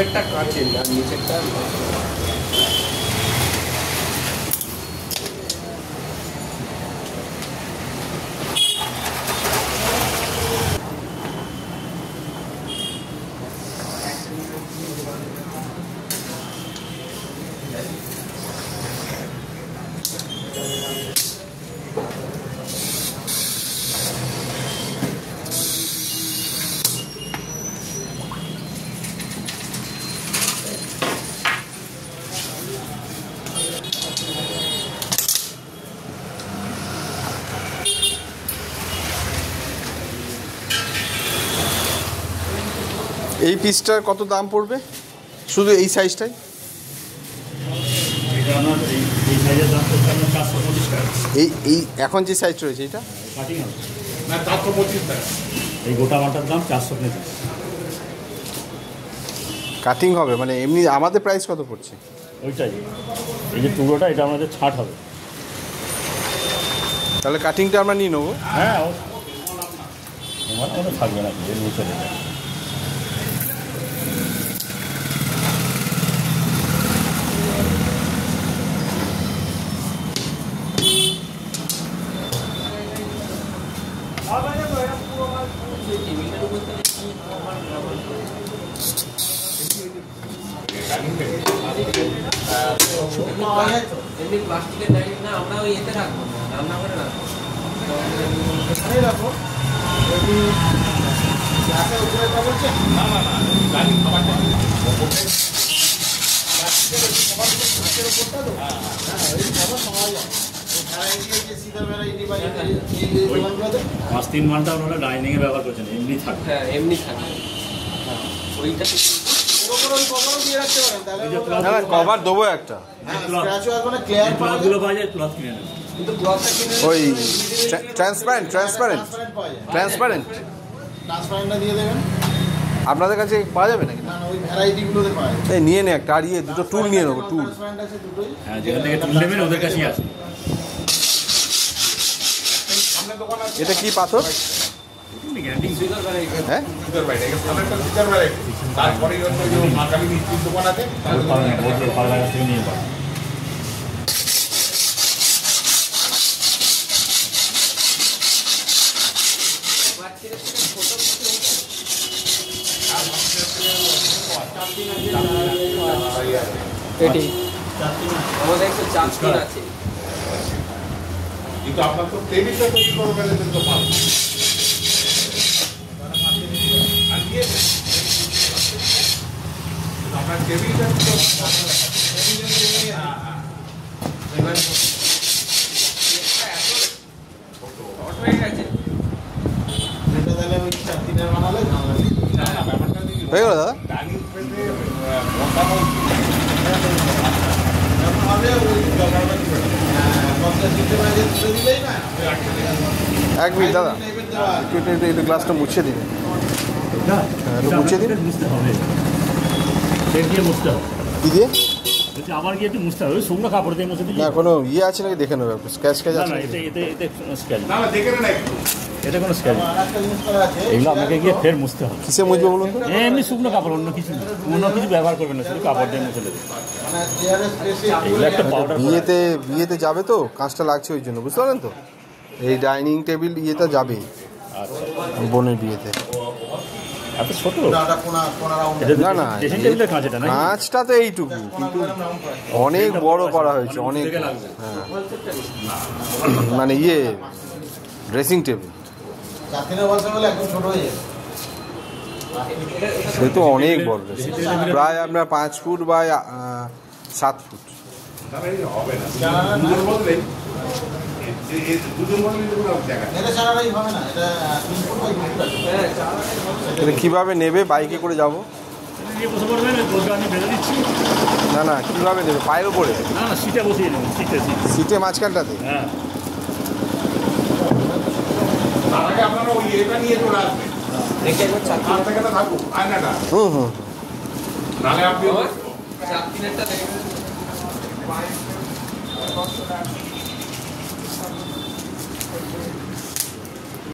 উপরেরটা কাটছেন না, নিচেরটা এই পিসটার কত দাম পড়বে শুধু এই সাইজটাই? এই এখন যে সাইজ রয়েছে এটা এই গোটা মালটার দাম 450। কাটিং হবে মানে এমনি আমাদের প্রাইস কত পড়ছে? ওইটাই, এই যে টুকরোটা এটা আমাদের ছাড় হবে। তাহলে কাটিংটা আমরা নিয়ে নেবো। হ্যাঁ, তোমার কোনো থাকবে না, নিয়ে চলে যাবে। প্লাস্টিকের ডাইনিং না, আমরা ওই এতে রাখবো না, রান্না করে রাখবো। পাঁচ তিন ঘন্টা ওনারা ডাইনিংয়ে ব্যবহার করছেন, এমনি থাকে। হ্যাঁ, এমনি থাকে। ওইটা কভার দেবো একটা, ওই ট্রান্সপারেন্ট আপনাদের কাছে পাওয়া যাবে নাকি? এই নিয়ে নে একটা, আর ইয়ে দুটো টুল নিয়ে নেবো, টুল। হ্যাঁ, যেখান থেকে টুল নেবেন ওদের কাছেই আছে। এটা কি পাথর? হ্যাঁ, এটি আমাদের একটু চাঁদকিন আছে, কিন্তু আপনার তো টেবিলটা তৈরি করবেন তো ভালো। আপনার টেবিলটা তো হয়ে গেল দাদা। এক মিনিট দাদা, একটু গ্লাসটা মুছে দিন। একটু মুছে দিন। কি দিয়ে? আবার গিয়ে একটু মুছতে হবে, শুকনো কাপড় দিয়ে মুছে দিই। না, কোনো ইয়ে আছে নাকি দেখে নেবে, স্ক্র্যাচ আছে? না, এতে স্ক্র্যাচ না, দেখে নেন একটু। এটা কোনো স্ক্র্যাচ, এগুলো আপনাকে গিয়ে ফের মুছতে হবে। কিসে মুছবে বলুন তো? এমনি শুকনো কাপড়, অন্য কিছু ব্যবহার করবেন না, শুধু কাপড় দিয়ে মুছে দেবে। এগুলো একটা পাউডার। বিয়েতে যাবে তো, কাঁচটা লাগছে ওই জন্য, বুঝতে পারলেন তো? এই ডাইনিং টেবিল ইয়েটা যাবে বোনের বিয়েতে। এত ছোট না না, কাঁচটা তো এইটুকু, কিন্তু অনেক বড় করা হয়েছে, অনেক। হ্যাঁ, মানে ইয়ে ড্রেসিং টেবিল সে তো অনেক বড়, প্রায় আপনার 5 ফুট বা 7 ফুট। কিভাবে নেবে? বাইকে করে যাব? না না, কিভাবে নেবে? পায়ের উপরে? না, সিটে বসিয়ে নেব। সিটে মাঝখানটাতে? হ্যাঁ। আপনারা ওই এটা নিয়ে চলে আসবেন, দেখে একবার চাকরি থেকে তো থাকুক আয়নাটা। নালে আপনি চাকরিটা দেখেন।